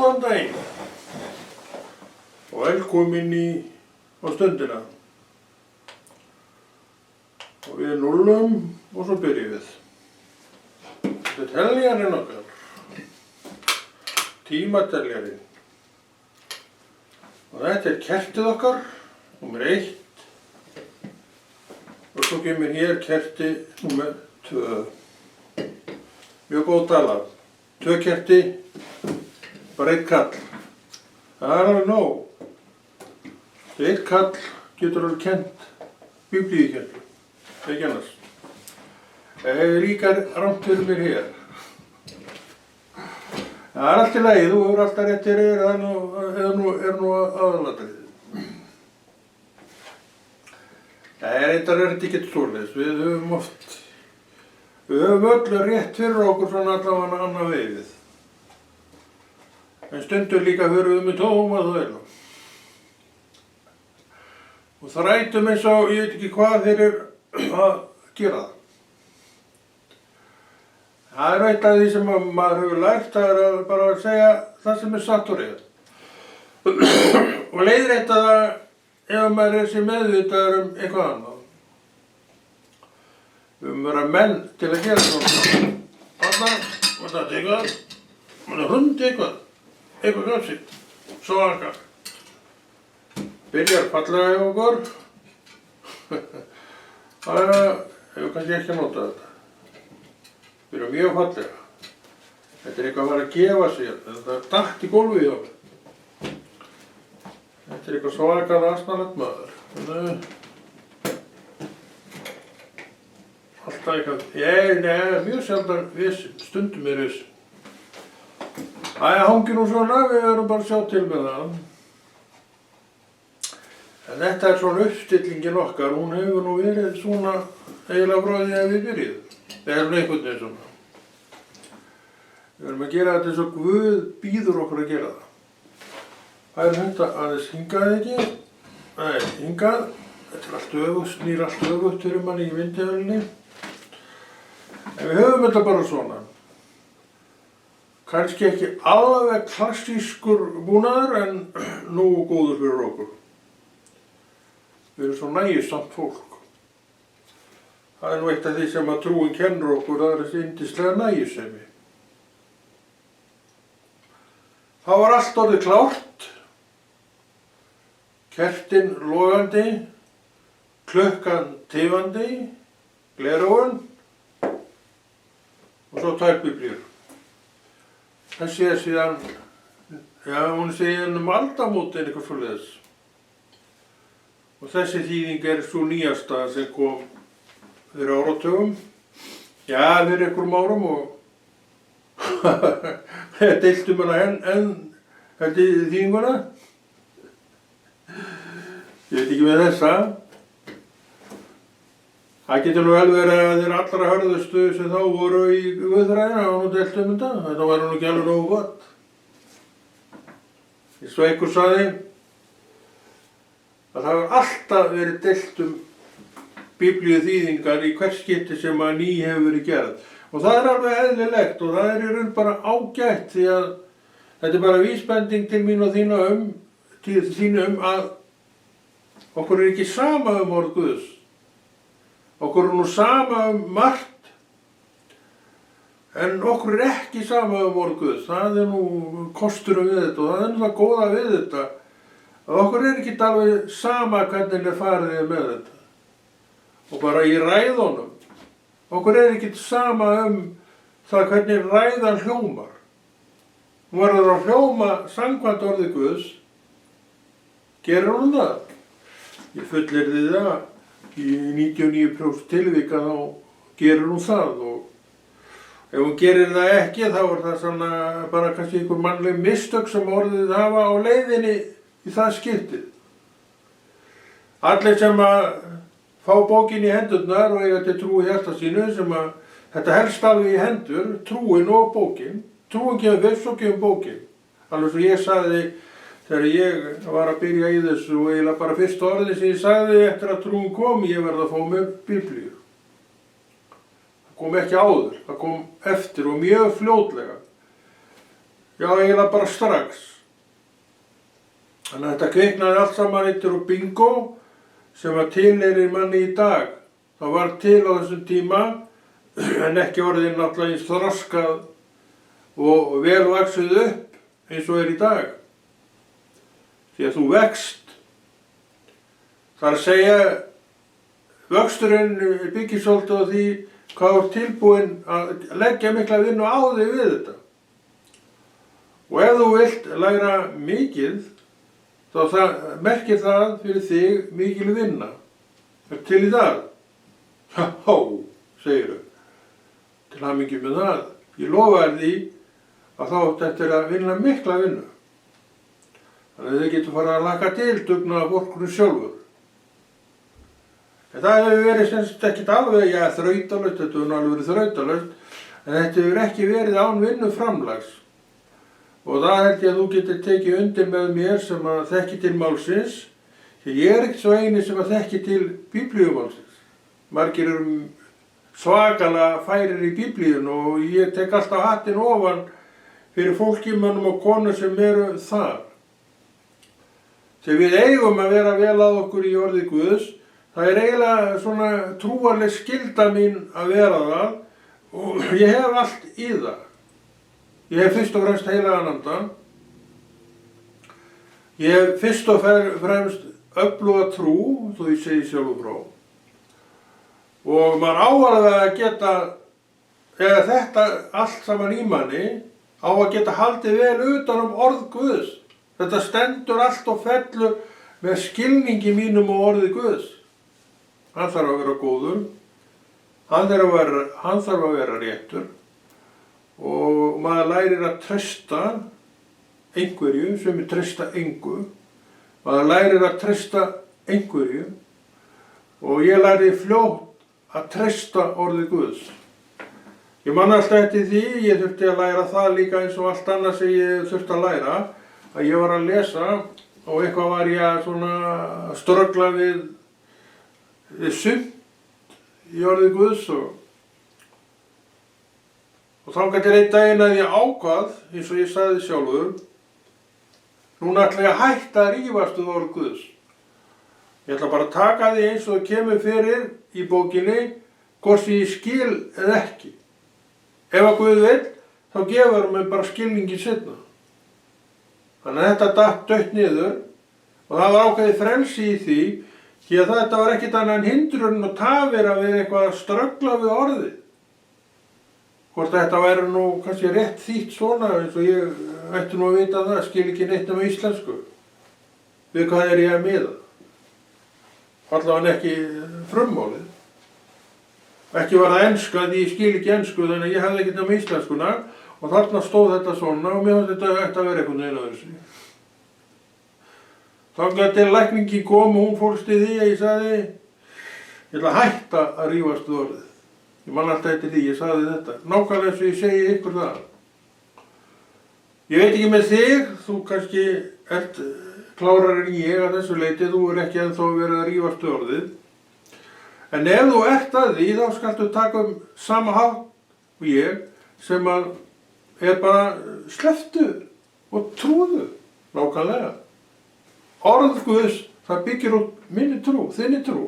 Góðan daginn og velkomin á stundina. Og við núllum og svo byrjum við. Þetta er teljarinn okkar, tímateljarinn. Og þetta er kertið okkar, númer 1. Og svo kemur hér kerti númer 2. Mjög góð tala. 2 kerti, bara 1 kall. Það er alveg nóg. 1 kall getur alveg kennt biblíukennslu, ekki annars. Það er líka rangt fyrir mér hér. Það er allt í lagi, þú hefur alltaf rétt fyrir þér, það er nú aðalatriðið. Það er ekki svoleiðis, við höfum öll rétt fyrir okkur svona allavega annað vegið. En stundum líka höfum við með tóma þvælu. Og þrætum eins og ég veit ekki hvað þeir eru að gera það. Það er eitt af því sem maður hefur lært, það er bara að segja það sem er satt og rétt. Og leiðrétta það ef maður er sér meðvitaður eitthvað annað. Við höfum verið menn til að gera svona. Þetta er eitthvað, maður hundi eitthvað gafsitt, svaka. Byrjar fallega hjá okkur. Það hefur kannski ekki að nota þetta. Byrjar mjög fallega. Þetta er eitthvað að vera að gefa sér, þetta er dætt í gólfið hjá mér. Þetta er eitthvað svakað asnalegt maður. Alltaf eitthvað, mjög sjaldan vissin, stundum er vissin. Það hangir nú svona, við verðum bara að sjá til með það. En þetta er svona uppstillingin okkar, hún hefur nú verið svona eiginlega frá því að við byrjuðum. Það er svona einhvern veginn svona. Við verðum að gera þetta eins og Guð býður okkur að gera það. Það er þetta aðeins hingað ekki. Nei, hingað. Þetta er allt öfugt, snýr allt öfugt fyrir manni í vindhjöflinni. En við höfum þetta bara svona. Kannski ekki alveg klassískur búnaður en nógu góður fyrir okkur. Við erum svo nægisamt fólk. Það er nú eitt af því sem að trúin kennir okkur, það er þessi yndislega nægisemi. Það var allt orðið klárt. Kertin logandi, klukkan tifandi, gleraugun og svo 2 biblíur. Þessi er síðan, hún er síðan aldamótin eitthvað svoleiðis. Og þessi þýðing er svo nýjasta sem kom fyrir áratugum. Já, fyrir einhverjum árum og deiltum hana enn þýðinguna. Ég veit ekki með þessa. Það getur nú vel verið að þeir allra hörðustu sem þá voru í guðfræðina og nú deilt þetta. Þetta var nú ekki alveg nógu gott. Eins og einhver sagði að það hefur alltaf verið deilt biblíu þýðingar í hvert skipti sem að ný hefur verið gerð. Og það er alveg eðlilegt og það er í raun bara ágætt því að þetta er bara vísbending til mín og þínu að okkur er ekki sama orð Guðs. Okkur er nú sama margt, en okkur er ekki sama orð Guðs. Það er nú kosturum við þetta og það er nú það góða við þetta. Að okkur er ekki alveg sama hvernig farið með þetta. Og bara í ræðunum. Okkur er ekki sama það hvernig ræðan hljómar. Hún verður að hljóma samkvæmt orði Guðs. Gerir hún það? Ég fullyrði það. Í 99% tilvika þá gerir hún það og ef hún gerir það ekki þá er það svona bara kannski einhver mannleg mistök sem orðið hafa á leiðinni í það skiptið. Allir sem að fá bókin í hendurnar og eiga til trú í hjarta sínu sem að þetta helst alveg í hendur, trúin og bókin. Trúin kemur fyrst og kemur bókin. Alveg svo ég sagði þegar ég var að byrja í þessu og eiginlega bara fyrsta orðið sem ég sagði eftir að trúin kom, ég verði að fá mér biblíu. Það kom ekki áður, það kom eftir og mjög fljótlega. Já, eiginlega bara strax. Þannig að þetta kviknaði allt saman eittur úr bingo sem að tilheyrir manni í dag. Það var til á þessum tíma en ekki orðið náttúrulega eins þroskað og vel vaxið upp eins og er í dag. Því að þú vext, það að segja, vöxturinn byggir svolítið á því hvað þú ert tilbúinn að leggja mikla vinnu á þig við þetta. Og ef þú vilt læra mikið, þá merkir það fyrir þig mikil vinna. Er til í það? Já, segir þau. Til hamingju með það. Ég lofa þér því að þá þetta er að vinna mikla vinnu. Þannig að þau getur farið að laka til dugnaðarfólkinu sjálfur. En það hefur verið semst ekkert alveg, já, þrautalaust, þetta hefur alveg verið þrautalaust, en þetta hefur ekki verið án vinnuframlags. Og það held ég að þú getur tekið undir með mér sem að þekki til málsins, því ég er ekkert svo eini sem að þekki til biblíumálsins. Margir eru svakalega færir í biblíun og ég tek alltaf hattinn ofan fyrir fólki, mönnum og konur sem eru þar. Þegar við eigum að vera vel að okkur í orði Guðs, það er eiginlega svona trúarleg skylda mín að vera það og ég hef allt í það. Ég hef fyrst og fremst heilagan anda. Ég hef fyrst og fremst öfluga trú, þó ég segi sjálfur frá. Og maður áalveg að geta, eða þetta allt saman í manni, á að geta haldið vel utan orð Guðs. Þetta stendur allt og fellur með skilningi mínum og orði Guðs. Hann þarf að vera góður, hann þarf að vera réttur og maður lærir að treysta einhverju sem treysta engu. Maður lærir að treysta einhverju og ég lærði fljótt að treysta orði Guðs. Ég man alltaf eftir því, ég þurfti að læra það líka eins og allt annað sem ég þurfti að læra, að ég var að lesa og eitthvað var ég að svona ströggla við sumt í orði Guðs og þangað til einn daginn að ég ákvað, eins og ég sagði sjálfur, núna ætla ég að hætta að rífast við orð Guðs. Ég ætla bara að taka því eins og það kemur fyrir í bókinni, hvort sem ég skil eða ekki. Ef að Guð vill, þá gefur hann mér bara skilningin seinna. Þannig að þetta datt dött niður og það var ákveðið frelsi í því, því að þetta var ekkert annað en hindrun og tafir að við eitthvað að ströggla við orðið. Hvort þetta væri nú kannski rétt þýtt svona, eins og ég ætti nú að vita það, skil ekki neitt um íslensku. Við hvað er ég að miða? Allavega ekki frummálið. Ekki var það enska, því ég skil ekki ensku, þannig að ég hefði ekkert um íslenskuna og þarna stóð þetta svona og mér fannst þetta ætti að vera eitthvað neina þessu. Þangað til lækningin kom og hún fórst í því að ég sagði, ég ætla að hætta að rífast við orðið. Ég man alltaf eftir því, ég sagði þetta. Nákvæmlega eins og ég segi ykkur það. Ég veit ekki með þig, þú kannski ert klárar en ég að þessu leiti, þú er ekki ennþá verið að rífast við orðið. En ef þú ert að því, þá skaltu taka sama hátt og ég, sem að er bara slepptu og trúðu, nákvæmlega. Orð Guðs, það byggir út minni trú, þinni trú.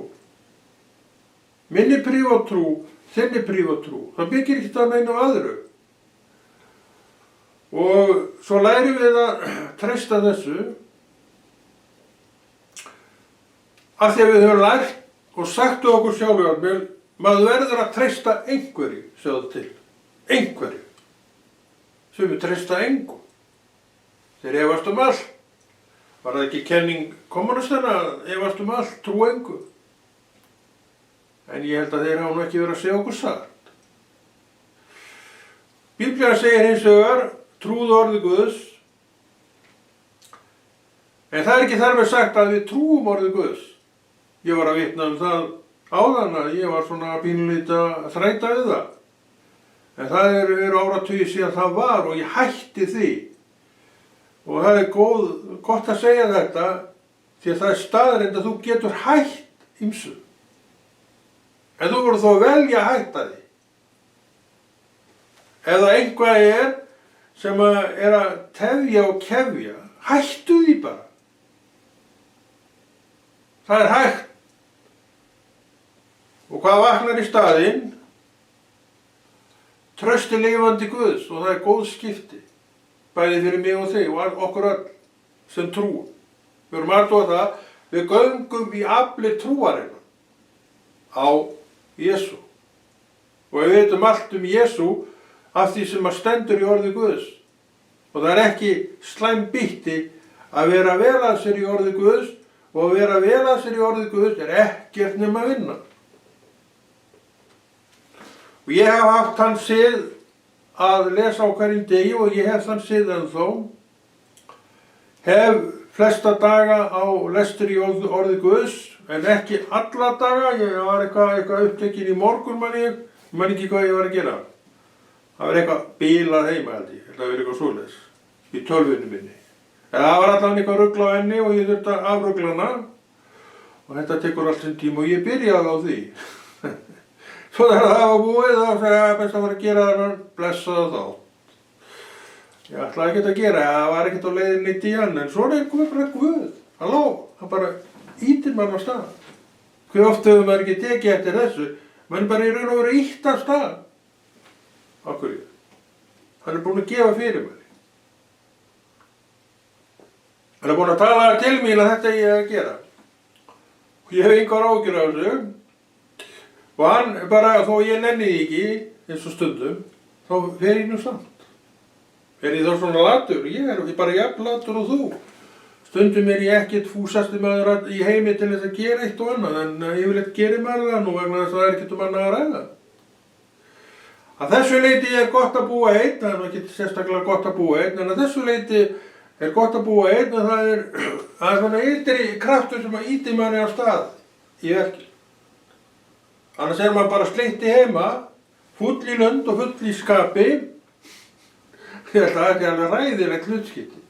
Minni prívatrú, þinni prívatrú. Það byggir ekkert að neinu öðru. Og svo lærum við að treysta þessu af því að við höfum lært og sagt okkur sjálfur, maður verður að treysta einhverju, sjáðu til. Einhverju. Sem við treysta engu. Þeir efast allt. Var það ekki kenning kommunistana að efast allt, trú engu. En ég held að þeir hafa nú ekki verið að segja okkur satt. Biblían segir hins vegar, trúðu orði Guðs. En það er ekki þar með sagt að við trúum orði Guðs. Ég var að vitna það áðan að ég var svona pínulítið að þræta við það. En það eru áratugi síðan það var og ég hætti því. Og það er gott að segja þetta því að það er staðreynd að þú getur hætt ýmsu. En þú voru þó að velja að hætta því. Ef það einhvað er sem er að tefja og kefja, hættu því bara. Það er hægt. Og hvað vaknar í staðinn? Trausti lifandi Guðs, og það er góð skipti. Bæði fyrir mig og þig og okkur öll sem trúum. Við erum aðtóða það, við göngum í afli trúarinnar á Jesú. Og við veitum allt Jesú af því sem stendur í orði Guðs. Og það er ekki slæm býtti að vera vel að sér í orði Guðs, og að vera vel að sér í orði Guðs er ekkert nema að vinna. Og ég hef haft þann sið að lesa á hverjum degi, og ég hef þann sið ennþá. Hef flesta daga á lestur í orði Guðs, en ekki alla daga. Ég var eitthvað upptekinn í morgun, man ekki hvað ég var að gera. Það var eitthvað bílað heima, held ég. Það var eitthvað svoleiðis í tölvunni minni. En það var allan eitthvað rugl á henni og ég þurfti að afrugla hana. Og þetta tekur allt sinn tíma og ég byrjaði á því. Svo þegar það var búið þá sagði ég að best að fara að gera þennan blessaða þátt. Ég ætlaði ekkert að gera, það var ekkert á leiðinni í hann, en svona er komið bara Guð. Halló, hann bara ýtir mann á stað. Hver oft hefur maður ekki tekið eftir þessu, mann bara í raun og veru ýtt af stað. Af hverju? Hann er búinn að gefa fyrir manni. Hann er búinn að tala til mín að þetta ég að gera. Og ég hef engar áhyggjur af þessu. Og hann bara, þó ég nenni því ekki, eins og stundum, þá fer ég nú samt. Er ég þá svona latur? Ég er bara jafn latur og þú. Stundum er ég ekkert fúsasti maður í heimi til þess að gera eitt og annað, en yfirleitt gerir maður það nú vegna þess að það er ekkert annað að ræða. Að þessu leyti er gott að búa einn, það er ekki sérstaklega gott að búa einn, en að þessu leyti er gott að búa einn, og það er svona ytri kraftur sem að ýti manni á stað í verki. Annars er maður bara sleitti heima, full í lund og full í skapi. Það er ekki alveg ræðilegt hlutskipti.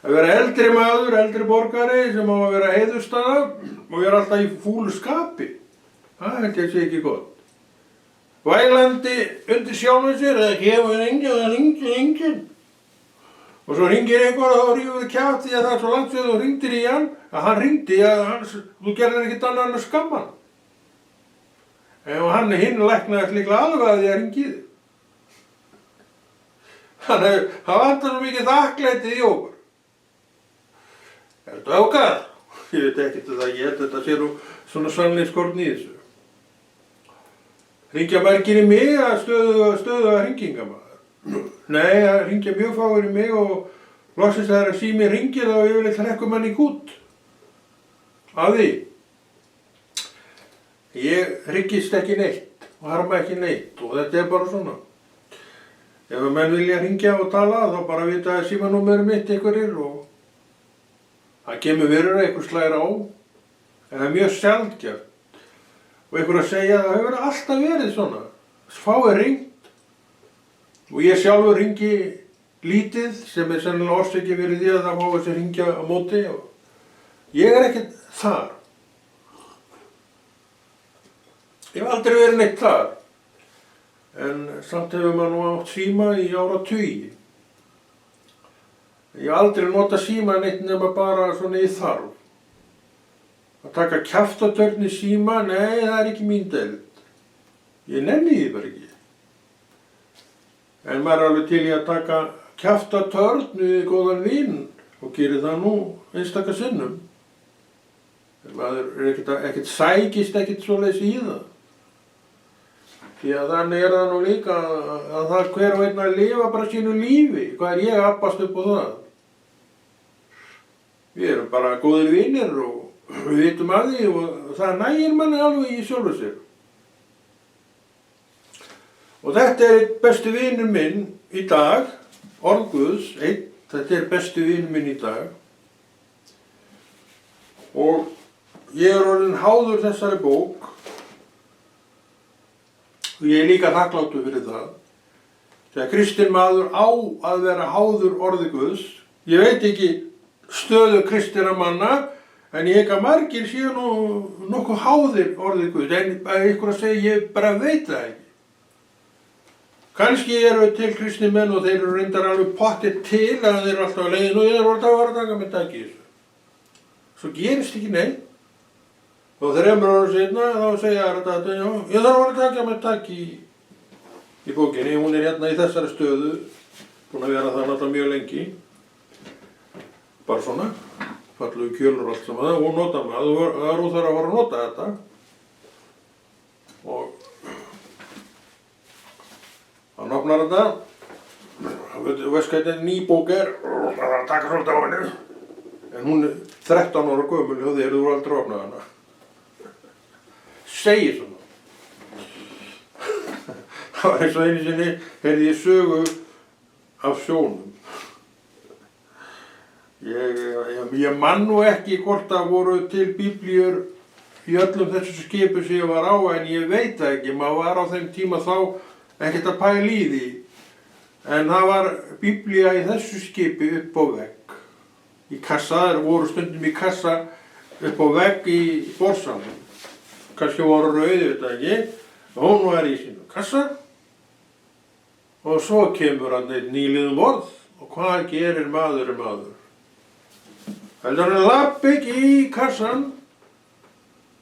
Að vera eldri maður, eldri borgari sem á að vera heiðurstaða og vera alltaf í fúlu skapi. Það held ég sé ekki gott. Vælandi undir sjálfum sér, það kemur enginn, það hringir enginn. Og svo hringir einhver og þá rífur þið kjátt því að það er svo langt sér og hringdir í hann, að hann hringdi að þú gerðir ekkert annað en að skamma hann. Og hann hinn læknaði líklega alveg að því að hringið. Þannig að það vantar svo mikið þakklætið í okkur. Er þetta ákað? Ég veit ekkert það, ég held þetta sé nú svona sannleikskorn í þessu. Hringja margir í mig að stöðuga hringinga maður. Nei, það hringja mjög fáir í mig og loksins þegar að sími hringir þá yfirleitt hrekkur mann í kút. Af því. Ég hryggist ekki neitt og harma ekki neitt og þetta er bara svona. Ef menn vilja hringja og tala þá bara vita að símanúmerið mitt einhverjir og það kemur verður einhver slær á, en það er mjög sjaldgæft. Og einhver að segja að það hefur alltaf verið svona. Fáir hringt og ég sjálfur hringi lítið sem er sennilega orsakið fyrir því að það fá þessi hringja á móti og ég er ekkert þar. Ég hef aldrei verið neitt þar, en samt hefur maður nú átt síma í áratugi. Ég hef aldrei notað síma neitt nema bara svona í þarf. Að taka kjaftatörn í síma, nei, það er ekki mín deild. Ég nenni því bara ekki. En maður er alveg til í að taka kjaftatörn við góðan vin og gerir það nú einstaka sinnum. En maður er ekkert sækist ekkert svoleiðis í það. Því að þannig er það nú líka að það hver og einn að lifa bara sínu lífi. Hvað er ég að abbast upp á það? Við erum bara góðir vinir og við vitum að því og það nægir manni alveg í sjálfu sér. Og þetta er einn besti vinur minn í dag, orð Guðs, þetta er besti vinur minn í dag. Og ég er orðinn háður þessari bók. Og ég er líka þakkláttur fyrir það. Þegar kristinn maður á að vera háður orði Guðs. Ég veit ekki stöðu kristinna manna, en ég hef að margir séu nú nokkuð háðir orði Guðs. En ykkur að segja, ég bara veit það ekki. Kannski eru til kristni menn og þeir eru reyndar alveg pottið til að þeir eru alltaf á leiðinu og ég er alltaf að fara að taka með takk í þessu. Svo gerist ekki neitt. Og 3 árum seinna þá segja þetta, já, ég þarf að fara að taka með takk í bókinni. Hún er hérna í þessari stöðu, búin að vera það náttúrulega mjög lengi. Bara svona, fallegu kjölur og allt saman, og nota maður, það er úr þar að fara að nota þetta. Og hann opnar þetta, þú veist hvað þetta ný bók er, og það er að taka svolítið á henni. En hún er 13 ára gömul og þeir eru aldrei opnað hana. Segir svona. Það var eins og einu sinni, heyrði ég sögu af sjónum. Ég man nú ekki hvort það voru til biblíur í öllum þessu skipu sem ég var á, en ég veit það ekki, maður var á þeim tíma þá ekkert að pæla í því. En það var biblía í þessu skipi upp á vegg. Í kassa, þeir voru stundum í kassa upp á vegg í borðsalnum. Kannski voru rauði, veit það ekki, og hún var í sínum kassa. Og svo kemur hann einn nýliðum orð, og hvað gerir maður? Heldur hann lappi ekki í kassan,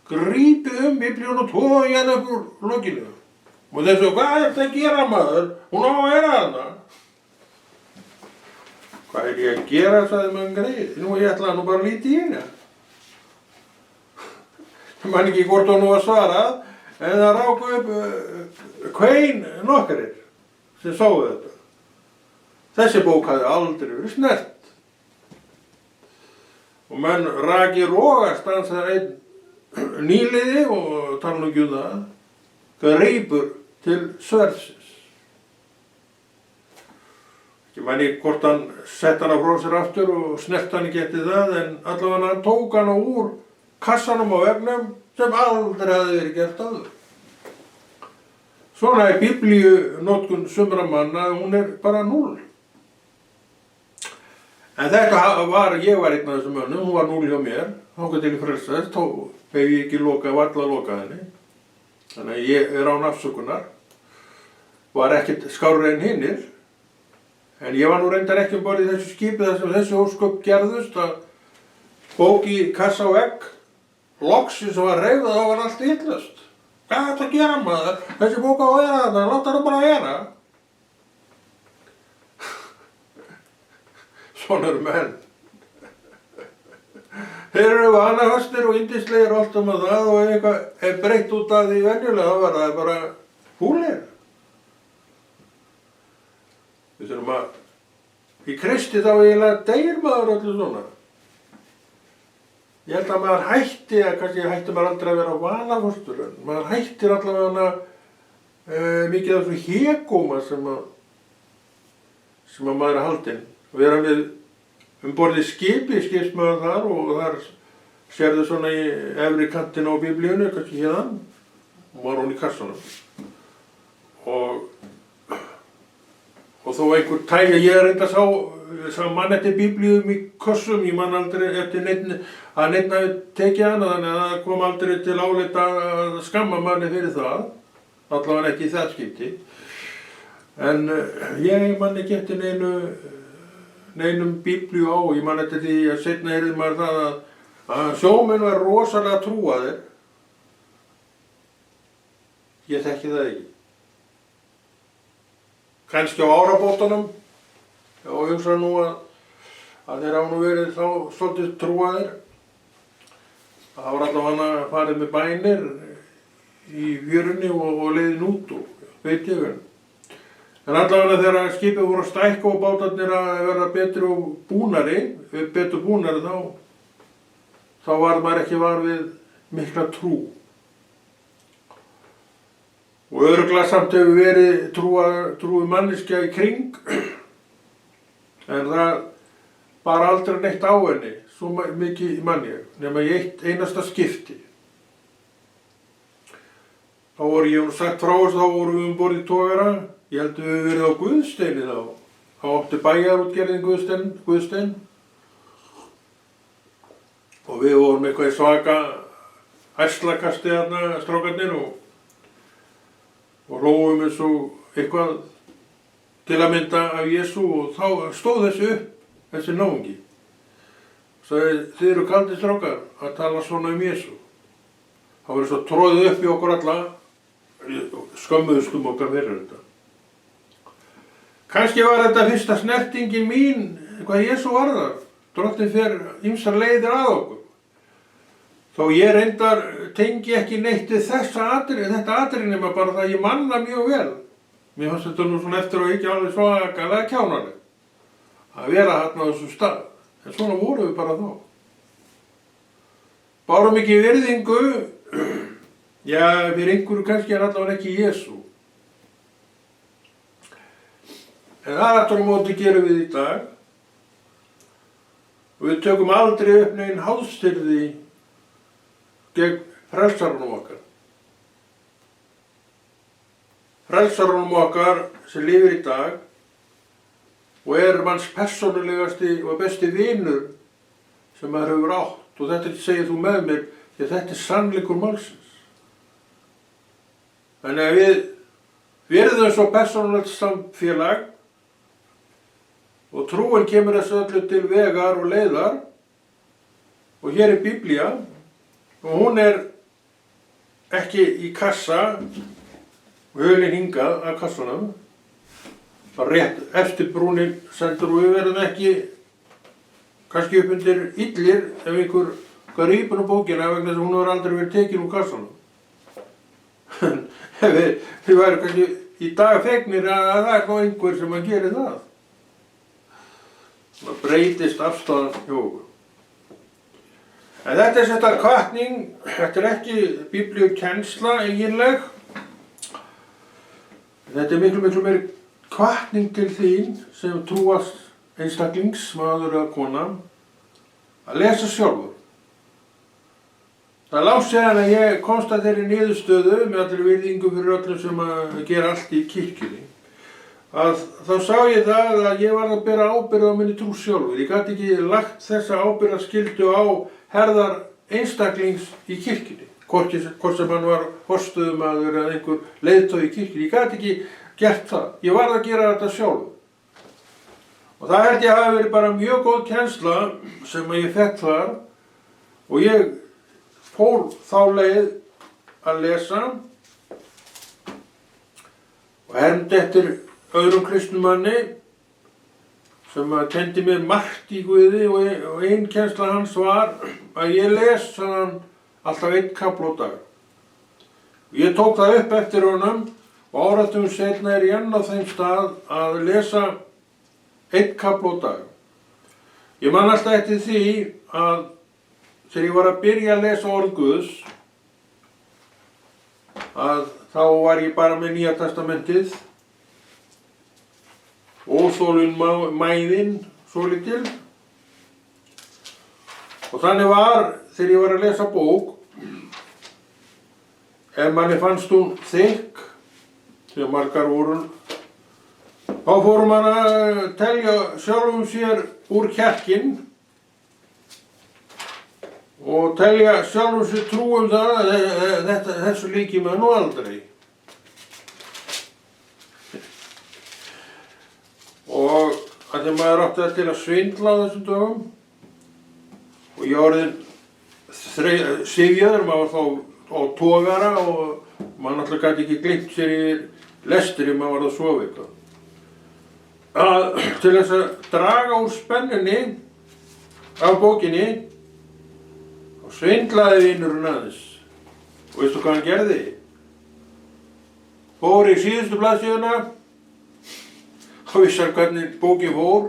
grípi biblíun og toga hérna upp úr lokinu. Og þessu, hvað er þetta að gera maður? Hún á að vera þarna. Hvað er ég að gera, sagði maður greið. Nú, ég ætlaði nú bara að líta í hérna. Ég man ekki hvort hún var svarað, en það ráku upp kvein nokkarir sem sáu þetta. Þessi bók hafði aldrei verið snert. Og menn raki rogast hans þegar einn nýliði, og tala nú ekki það, greipur til sverðsins. Ég meni hvort hann sett hana frá sér aftur og snert hann ekki eftir það, en allavega hann tók hana úr kassanum á veggnum sem aldrei hafði verið gert áður. Svona er biblíunotkun sumra manna, hún er bara 0. En þetta var, ég var einn af þessum mönnum, hún var 0 hjá mér, þangað til ég frelsaðist, þá hef ég ekki varla lokað henni. Þannig að ég er án afsökunar, var ekkert skárri en hinnir, en ég var nú reyndar ekki borð í þessu skipi þar sem þessi ósköp gerðust, að bók í kassa og egg, loksins var reyfð og þá var allt illast. Hvað er þetta að gera maður? Þessi bók á að vera þarna, láta það bara að vera. Svona eru menn. Þeir eru vanahöstir og yndislegir og allt með það, og eitthvað er breytt út af því venjulega, þá var það bara húlir. Við þurfum að, í Kristi þá eiginlega deyr maður öllu svona. Ég held að maður hætti, kannski hætti maður aldrei að vera vanahöstur, en maður hættir allavega mikið af þessu hégóma sem að maður er haldinn. Vera við borð í skipi, skipsmaður þar, og þar sérðu svona í efri kantin á biblíunni, kannski hérna, og var hún í kassanum. Og þó einhver tæja, ég reynda sá mann eftir biblíum í kössum, ég man aldrei eftir neinn hafi tekið hana, þannig að það kom aldrei til álita að skamma manni fyrir það, allavega ekki í það skipti. En ég man ekki eftir neinum biblíu á, ég man eftir því að seinna heyrði maður það að sjómenn var rosalega trúaðir. Ég þekki það ekki. Kannski á árabótunum, og hugsa nú að þeir hafa nú verið þá svolítið trúaðir. Það var allavega farið með bænir í fjörunni og leiðin út og veit ég vel. En allavega þegar skipið voru að stækka og bátarnir að verða betur búnari, þá var maður ekki var við mikla trú. Og örugglega samt hefur verið trúið manneskja í kring, en það bara aldrei neitt á henni, svo mikið manni, nema í eitt einasta skipti. Þá voru ég sagt frá þessu, þá vorum við borð í togara. Ég held að við verið á Guðsteini þá. Þá átti bæjarútgerðin Guðstein. Og við vorum eitthvað í svaka ærslakasti þarna, strákarnir, og hlógum eins og eitthvað til að mynda af Jesú og þá stóð þessi upp, þessi náungi. Sagði, þið eru kaldir strákar að tala svona Jesú. Það var svo tróðið upp í okkur alla, skömmuðust okkar fyrir þetta. Kannski var þetta fyrsta snertingin mín, hvað Jesú varðar. Drottinn fer ýmsar leiðir að okkur. Þó ég reyndar tengi ekki neitt við þetta atriði nema bara það ég manna mjög vel. Mér fannst þetta nú svona eftir og ekki alveg svakalega kjánaleg að vera þarna á þessum stað. En svona vorum við bara þá. Bárum ekki virðingu, já, fyrir einhverju kannski allavega ekki Jesú. En það aftur á móti gerum við í dag. Og við tökum aldrei upp neinn háðstyrði gegn frelsarunum okkar. Frelsarunum okkar sem lifir í dag og manns persónulegasti og besti vinur sem maður hefur átt. Og þetta segir þú með mér, því að þetta sannleikur málsins. Þannig að við virðum svo persónulegt samfélag og trúin kemur þessu öllu til vegar og leiðar og hér er Biblía og hún ekki í kassa og hulin hingað að kassanum. Það rétt eftir brúnin sendur og við verðum ekki kannski upp undir illir ef einhver grípur á bókina vegna þess að hún hefur aldrei verið tekin úr kassanum. Við værum kannski í dag fegnir að það nú einhver sem að gera það. Það breytist afstæðan hjá okkur. En þetta þetta hvatning, þetta ekki biblíukennsla eiginleg. Þetta miklu meiri hvatning til þín sem trúast einstaklings, maður eða kona, að lesa sjálfur. Það lá síðan að ég komst að þeirri niðurstöðu með allir virðingu fyrir öllum sem að gera allt í kirkjunni. Þá sá ég það að ég var að bera ábyrgð á minni trú sjálfur. Ég gat ekki lagt þessa ábyrgðarskyldu á herðar einstaklings í kirkjunni. Hvort sem hann var forstöðumaður eða einhver leiðtogi í kirkjunni. Ég gat ekki gert það. Ég varð að gera þetta sjálfur. Og það held ég hafi verið bara mjög góð kennsla sem ég fekk þar og ég fór þá leið að lesa og hermdi eftir öðrum kristnumanni sem kenndi mér margt í Guði og ein kennsla hans var að ég les alltaf einn kafla á dag. Ég tók það upp eftir honum og áratugum seinna ég enn á þeim stað að lesa einn kafla á dag. Ég man alltaf eftir því að þegar ég var að byrja að lesa orð Guðs að þá var ég bara með Nýja testamentið óþolinmæðin svolítil og þannig var þegar ég var að lesa bók ef manni fannst hún þykk þegar margar voru þá fór man að telja sjálfum sér úr kjarkinn og telja sjálfum sér trú það að þessu líki maður nú aldrei. Og að þegar maður átti til að svindla á þessum dögum og ég orðin syfjaður, maður var þá á togara og maður náttúrulega gæti ekki gleymt sér í lestri, maður var að sofa eitthvað. Til þess að draga úr spennunni af bókinni og svindlaði vinurinn aðeins. Og veistu hvað hann gerði? Fór í síðustu blaðsíðuna og vissar hvernig bókin fór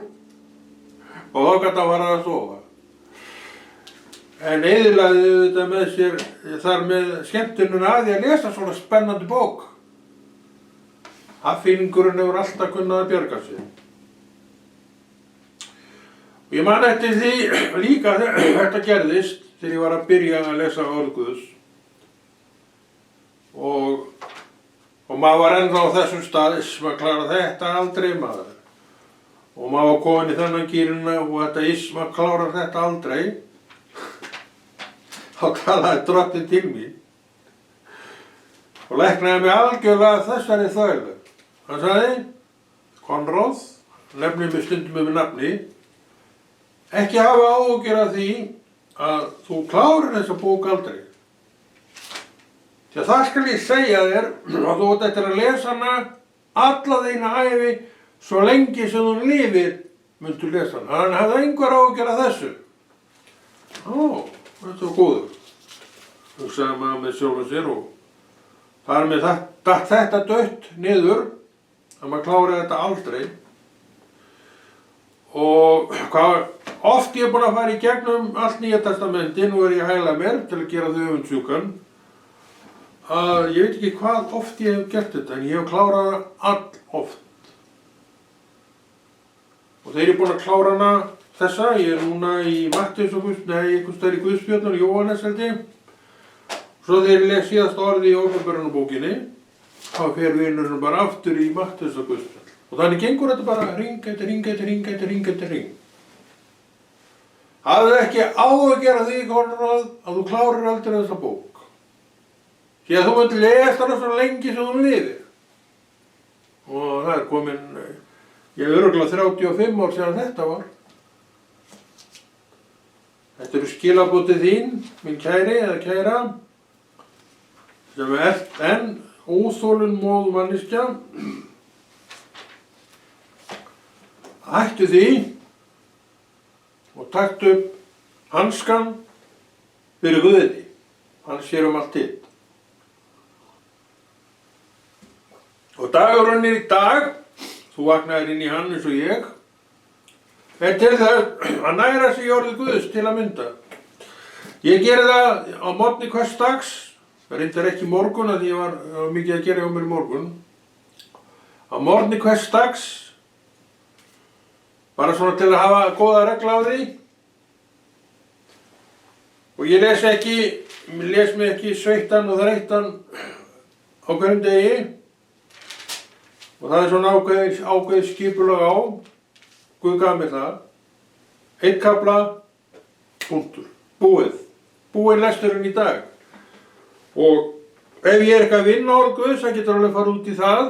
og þá gat hann farið að sofa. En eyðilagði þetta með sér þar með skemmtununa að því að lesa svona spennandi bók. Affílingurinn hefur alltaf kunnað að bjarga sig. Og ég man eftir því líka þetta gerðist þegar ég var að byrja að lesa orð Guðs. Og maður var ennþá á þessum stað sem að klára þetta aldrei maður. Og maður var komin í þennan gíruna og þetta maður klárar þetta aldrei. Þá talaði Drottinn til mín og læknaði mig algjörlega þessari þvælu. Hann sagði, Konráð, nefnir mig stundum með nafni, ekki hafa áhyggjur af því að þú klárir þessa bók aldrei. Því að það skal ég segja þér að þú átt eftir að lesa hana alla þína ævi svo lengi sem þú lifir muntu lesa hana. Hann hafði engar áhyggjur af þessu. Þetta var góður, hugsaði maður með sjálfum sér og þar með datt þetta dött niður að maður klári þetta aldrei. Og hvað oft ég er búinn að fara í gegnum allt Nýja testamentið, nú ég að hæla mér til að gera þau öfundsjúkan, að ég veit ekki hvað oft ég hef gert þetta, en ég hef klárað hana all oft. Og þegar ég er búinn að klára hana þessa, ég er núna í Matteus og einhvers staðar í Guðspjöllunum, Jóhannes held ég. Svo þegar ég les síðast orðið í Åpenbarunarbókinni, þá fer vinurinn bara aftur í Matteus og Guðspjöll. Og þannig gengur þetta bara hring eftir hring eftir hring eftir hring eftir hring. Hafðu ekki áhyggjur af því, Konráð, að þú klárir aldrei þessa bók. Því að þú munt lesa hana svo lengi sem þú lifir. Og það er komin, ég er örugglega 35 ár síðan þetta var. Þetta eru skilaboð til þín, minn kæri eða kæra, sem ert enn óþolinmóð manneskja. Hættu því og taktu upp hanskan fyrir Guði. Hann sér allt hitt. Og dagurinn í dag, þú vaknaðir inn í hann eins og ég, er til þess að næra sig í orðið Guðs til að mynda. Ég geri það á morgni hvers dags, reyndar ekki morgun að ég var mikið að gera hjá mér í morgun. Á morgni hvers dags, bara svona til að hafa góða regla á því. Og ég les mig ekki sveittan og þreyttan á hverjum degi. Og það er svona ákveðið skipulag á. Guð gaf mér það. Einn kafla, punktur. Búið. Búið lesturinn í dag. Og ef ég er ekki að vinna orð Guðs, það getur alveg fara út í það.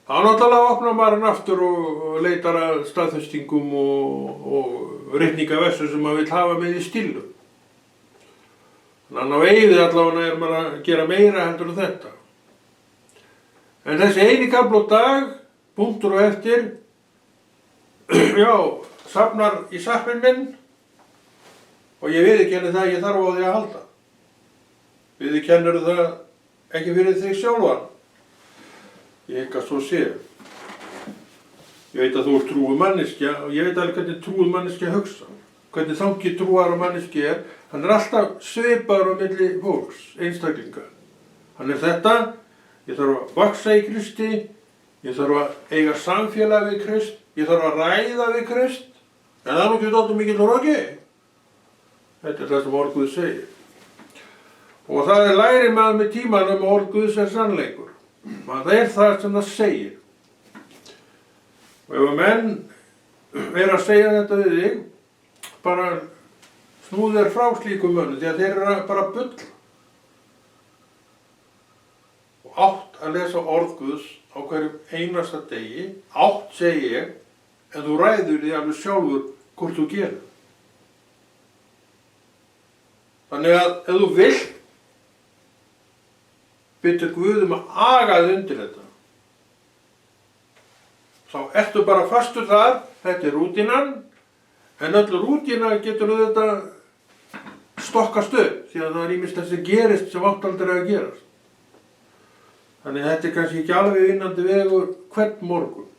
Þá náttúrulega opnar maður hann aftur og leitar að staðfestingum og ritningaversu sem maður vill hafa með í stílu. Þannig að á veiði allavega er maður að gera meira heldur en þetta. En þessi eini kafli á dag, punktur og eftir, já, safnar í sappinn minn og ég viðurkenni það að ég þarf á því að halda. Viðurkennirðu það ekki fyrir þig sjálfan? Ég hygg að svo sé. Ég veit að þú ert trúuð manneskja og ég veit alveg hvernig trúuð manneskja hugsa. Hvernig þangi trúar og manneskja er. Hann er alltaf svipaður á milli fólks, einstaklinga. Hann er þetta, ég þarf að vaksa í Kristi, ég þarf að eiga samfélag við Krist, ég þarf að ræða við Krist. En það er nú ekki dálítið mikill hroki. Þetta er það sem orð Guðs segir. Og það er læri maður með tímanum að orð Guðs er sannleikur. Það er það sem það segir. Og ef menn er að segja þetta við þig, bara snúðu þér frá slíkum mönnum, því að þeir eru bara að bulla. Og átt að lesa orð Guðs á hverjum einasta degi, átt segi ég, en þú ræður því alveg sjálfur hvort þú gerir. Þannig að ef þú vilt, bitur Guð að aga þig undir þetta. Þá ertu bara fastur þar, þetta er rútínan, en öll rútína getur þetta stokkast upp, því að það er ýmislegt sem gerist sem átt aldrei að gerast. Þannig að þetta er kannski ekki alveg vinnandi vegur hvern morgun.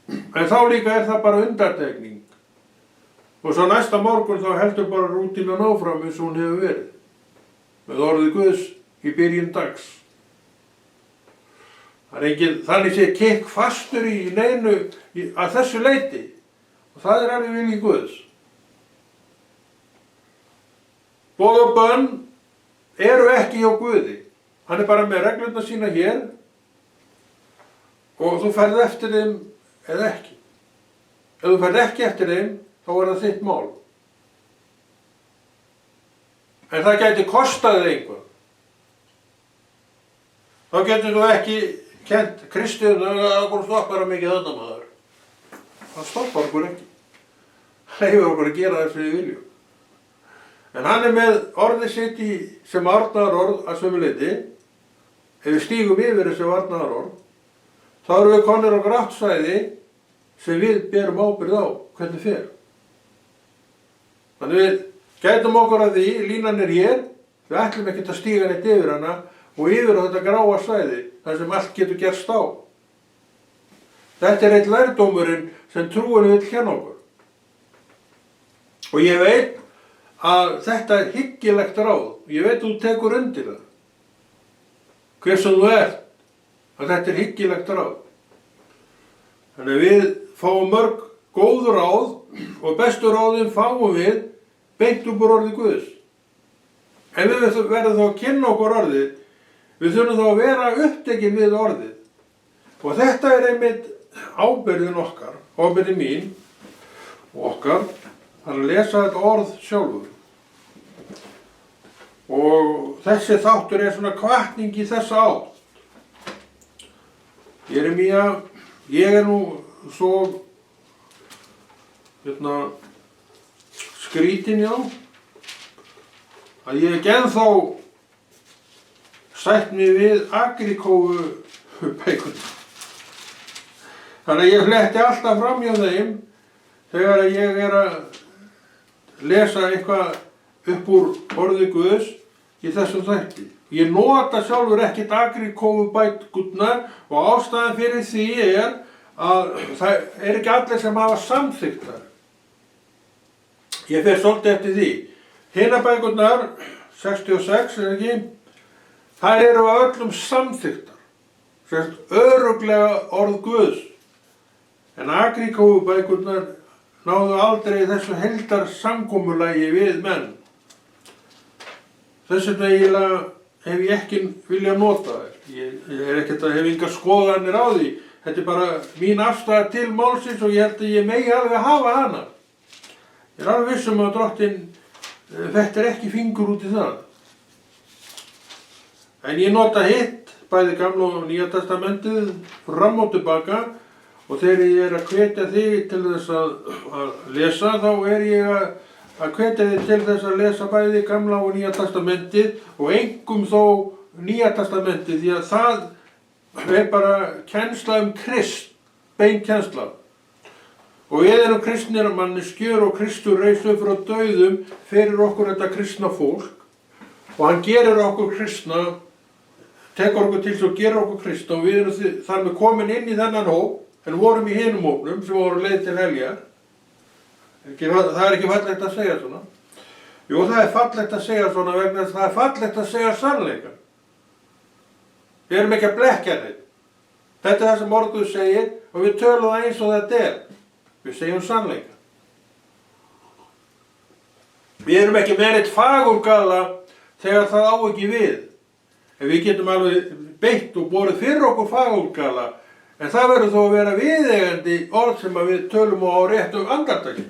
En þá líka er það bara undantekning. Og svo næsta morgun þá heldur bara rútínan áfram eins og hún hefur verið. Með orðið Guðs í byrjun dags. Það er enginn, þannig sé kikk fastur í neinu að þessu leyti. Og það er alveg vilji Guðs. Boð og bönn eru ekki hjá Guði. Hann er bara með reglurnar sína hér og þú ferð eftir þeim eða ekki. Ef þú ferð ekki eftir þeim, þá er það þitt mál. En það gæti kostað þig eitthvað. Þá getur þú ekki kent Kristján, okkur stoppar hann mikið þarna maður. Hann stoppar okkur ekki. Hann hefur okkur að gera þess að við viljum. En hann með orðið sitt sem varnaðarorð að sömu leyti. Ef við stígum yfir þessi varnaðarorð, þá erum við komnir á grátt svæði sem við berum ábyrgð á hvernig fer. Þannig við gætum okkur að því, línan hér, við ætlum ekkert að stíga neitt yfir hana og yfir á þetta gráa svæði, þar sem allt getur gerst á. Þetta eitt lærdómurinn sem trúin vill kenna okkur. Og ég veit að þetta hyggilegt ráð. Ég veit þú tekur undir það. Hver sem þú ert, að þetta hyggilegt ráð. Þannig að við fáum mörg góð ráð og bestu ráðin fáum við beint upp úr orði Guðs. En við verðum þá að kynna okkur orðið, við þurfum þá að vera upptekin við orðið. Og þetta einmitt ábyrgðin okkar, ábyrgðin mín og okkar, að lesa þetta orð sjálfur. Og þessi þáttur svona hvatning í þessa átt. Jeremía, ég nú svo skrítin já, að ég ekki ennþá sætt mig við Agrikofu bækurnar. Þannig að ég fletti alltaf fram hjá þeim þegar ég að lesa eitthvað upp úr orði Guðs í þessum þætti. Ég nota sjálfur ekkert Agrikofu bækurnar og ástæðan fyrir því að það ekki allir sem hafa samþykkt þar. Ég fer svolítið eftir því. Hinar bækurnar, 66 ekki, þær eru að öllum samþyktar, örugglega orð Guðs. En Agrikofu bækurnar náðu aldrei þessu heildar samkomulagi við menn. Þess vegna eiginlega hef ég ekki viljað nota þær. Ég ekkert að hef engar skoðanir á því. Þetta bara mín afstaða til málsins og ég held að ég megi alveg hafa hana. Ég alveg viss að drottinn fettir ekki fingur út í það. En ég nota hitt, bæði Gamla og Nýja testamentið, fram og tilbaka og þegar ég að hvetja þig til þess að lesa, þá ég að hvetja þig til þess að lesa bæði Gamla og Nýja testamentið og einkum þó Nýja testamentið því að það bara kennsla Krist, bein kennsla. Og við erum kristnir manneskjur og Kristur reis upp frá dauðum fyrir okkur þetta kristna fólk og hann gerir okkur kristna, tekur okkur til og gerir okkur kristna og við erum þar með komin inn í þennan hóp en vorum í hinum hópnum sem voru leið til heljar. Það ekki fallegt að segja svona. Jú, það fallegt að segja svona vegna þess að það fallegt að segja sannleikann. Við erum ekki að blekkja neitt. Þetta það sem orð Guðs segir og við tölum það eins og þetta Við segjum sannleika. Við erum ekki með eitt fagurgalla þegar það á ekki við. En við getum alveg beitt og borið fyrir okkur fagurgalla, en það verður þó að vera viðeigandi orð sem við tölum á réttum andartaki.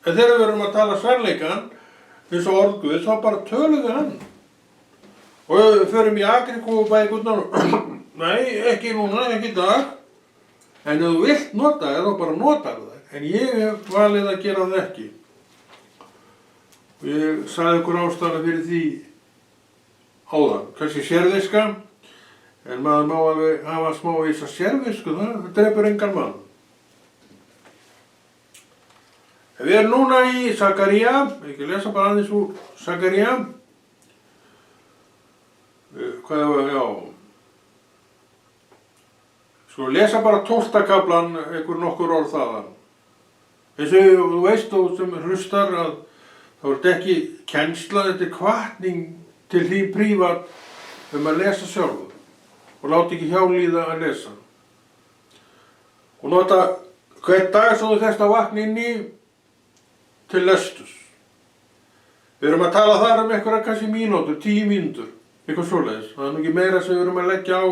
En þegar við erum að tala sannleikan, eins og orð Guðs, þá bara tölum við hann. Og við förum í Agrikofu bækurnar, nei, ekki núna, ekki í dag. En ef þú vilt nota það, þá bara notar það. En ég hef valið að gera það ekki. Og ég sagði ykkur ástæðuna fyrir því áðan. Kannski sérviska, en maður má alveg hafa smá vísa sérvisku, það drepur engan mann. Við erum núna í Sakaría, ekki lesa bara aðeins úr Sakaría. Hvað var, já. Sko, lesa bara 12. kaflan, einhver nokkur orð þaðan. Eins og þú veist þú sem hlustar að það voru ekki kennsla, þetta hvatning til því prívat að lesa sjálfur og láta ekki hjá líða að lesa. Og nota hvern dag svo þú þess að vakna inn í til lesturs. Við erum að tala þar einhverja kannski mínútur, 10 mínútur, eitthvað svoleiðis. Það nú ekki meira sem við erum að leggja á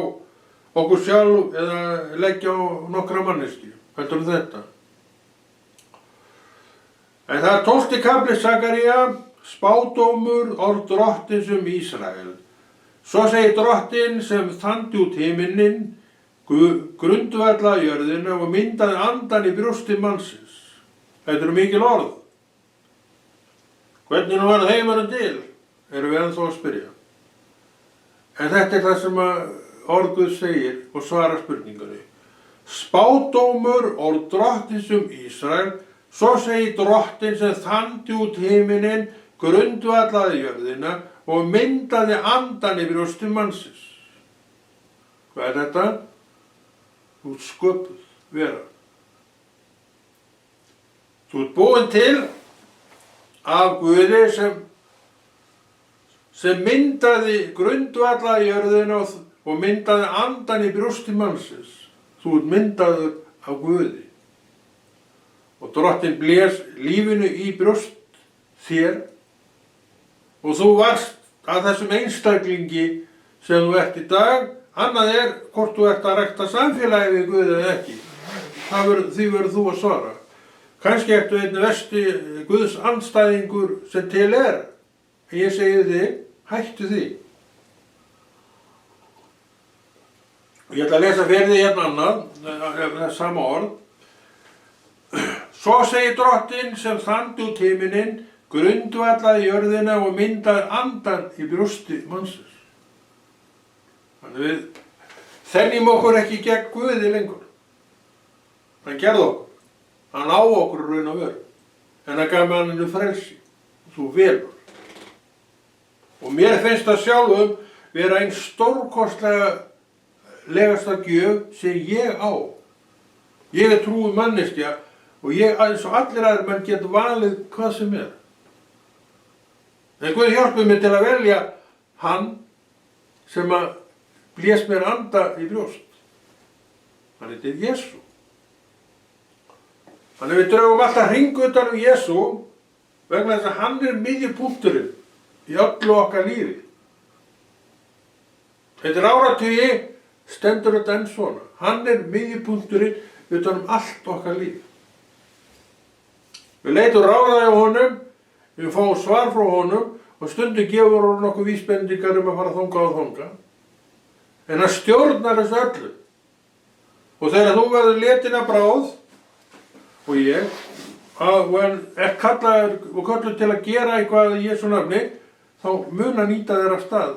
okkur sjálf eða leggja á nokkra manneskju, heldur þetta. En það 12. kafli Sakaría, spádómur orð drottins Ísrael. Svo segir drottinn sem þandi út himinin, grundvallaði jörðina og myndaði andan í brjósti mannsins. Þetta eru mikil orð. Hvernig nú var heimurinn til? Erum við ennþá að spyrja. En þetta er það sem orð Guðs segir og svarar spurningunni. Spádómur orð drottins Ísrael, svo segir drottin sem þandi út himinin, grundvallaði jörðina og myndaði andan í brjósti mannsins. Hvað er þetta? Þú ert sköpuð vera. Þú ert búin til af Guði sem myndaði grundvallaði jörðina og myndaði andan í brjósti mannsins. Þú ert myndaður af Guði. Og drottin blés lífinu í brjóst þér og þú varst að þessum einstaklingi sem þú ert í dag. Annað er hvort þú ert að rækta samfélagi við Guð eða ekki. Því verður þú að svara. Kannski ertu einn versti Guðs andstæðingur sem til er. En ég segi þig, hættu því. Ég ætla að lesa fyrir því hérna annað, sama orð. Svo segir drottin sem þandi út himinin, grundvallaði jörðina og myndaði andan í brjósti mannsins. Þannig við þennjum okkur ekki gegn Guði lengur. Hann gerði okkur. Hann á okkur raun og veru. En hann gaf manninu frelsi. Þú velur. Og mér finnst það sjálfum vera einn stórkostlega legasta gjöf sem ég á. Ég er trúið manneskja og ég, eins og allir aðrir menn, getur valið hvað sem er. En Guð hjálpi mér til að velja hann sem að blés mér anda í brjóst. Hann heitir Jesú. Þannig við draugum alltaf hring utan Jesú vegna þess að hann er miðjupunkturinn í öllu okkar lífi. Þetta er áratugi, stendur þetta enn svona. Hann er miðjupunkturinn utan allt okkar líf. Við leitum ráða hjá honum, við fáum svar frá honum og stundum gefur hann nokkuð vísbendingar að fara þangað og þangað. En hann stjórnar þessu öllu. Og þegar þú verður letin að bráð, og ég, og er kallaður og kölluð til að gera eitthvað í Jesú nafni, þá mun hann nýta þér af stað,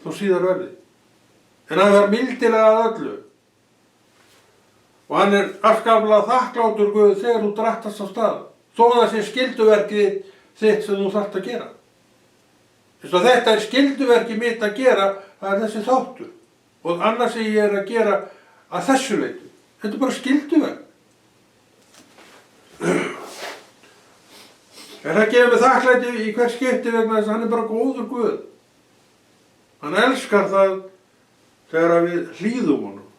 þó síðar verði. En hann verður mildilega að öllu. Og hann er afskaplega þakklátur Guð þegar þú drattast af stað. Þó það sé skylduverkið þitt sem þú þarft að gera. Þess að þetta er skylduverkið mitt að gera, það er þessi þáttur. Og annars sem ég er að gera að þessu leyti. Þetta er bara skylduverk. En það gefur mig þakklæti í hver skipti vegna þess að hann er bara góður Guð. Hann elskar það þegar við hlýðum honum.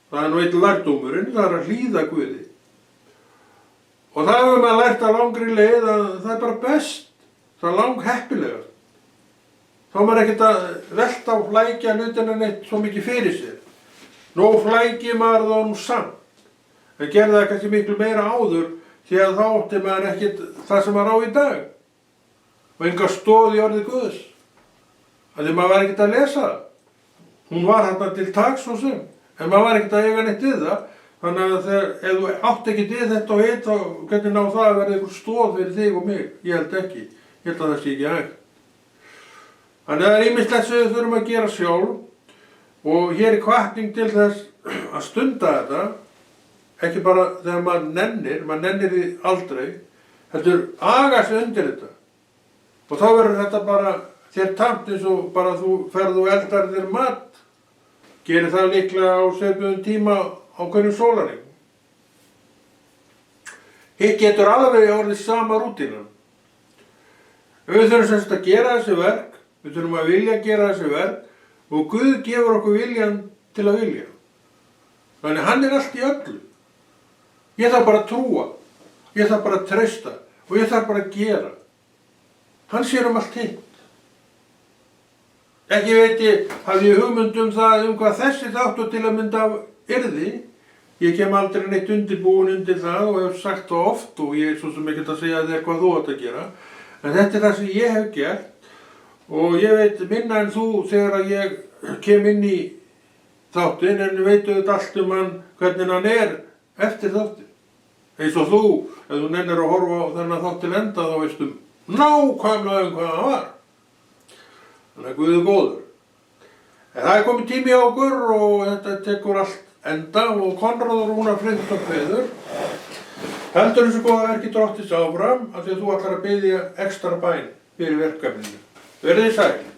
Það er nú einn lærdómurinn, það er að hlýða Guði. Og það hefur maður lært að langri leið að það er bara best. Það er langheppilegast. Þá er maður ekkert að velta og flækja hlutina neitt svo mikið fyrir sér. Nú flækir maður þá nú samt. En gerði það kannski miklu meira áður því að þá átti maður ekkert það sem maður á í dag. Og enga stoð í orði Guðs. Því maður var ekkert að lesa það. Hún var þarna til taks og sem. En maður var ekkert að eiga neitt við það. Þannig að ef þú átti ekkert við þetta og hitt, þá hvernig ná það að verða einhver stoð fyrir þig og mig. Ég held ekki. Ég held að það sé ekki hægt. Þannig að það er ýmislegt sem við þurfum að gera sjálf og hér er hvatning til þess að stunda þetta, ekki bara þegar maður nennir því aldrei, heldur aga sig undir þetta. Og þá verður þetta bara þér tamt eins og bara þú ferð og eldar þér mat, gerir það líklega á svipuðum tíma á hverjum sólarhring. Hitt getur alveg orðið sama rútínan. Við þurfum semst að gera þessi verk, við þurfum að vilja gera þessi verk og Guð gefur okkur viljan til að vilja. Þannig hann er allt í öllu. Ég þarf bara að trúa, ég þarf bara að treysta og ég þarf bara að gera. Hann sér allt hitt. Ekki veit ég, hafði ég hugmynd það hvað þessi þáttur til að mynda yrði. Ég kem aldrei neitt undirbúin undir það og hef sagt það oft og ég er svo sem ekkert að segja þér hvað þú átt að gera. En þetta er það sem ég hef gert og ég veit minna en þú þegar að ég kem inn í þáttinn en veitu þetta allt hann hvernig hann eftir þáttinn. Eins og þú, ef þú nennir að horfa á þennan þátt til enda þá veistu nákvæmlega hvað hann var. Þannig að Guð góður. En það komið tími á okkur og þetta tekur allt enda og Konráð og Rúnar Friðriksson kveður. Heldur þessu góða verki Drottins áfram af því að þú ætlar að biðja extra bæn fyrir verkefninu. Verið þið sæl.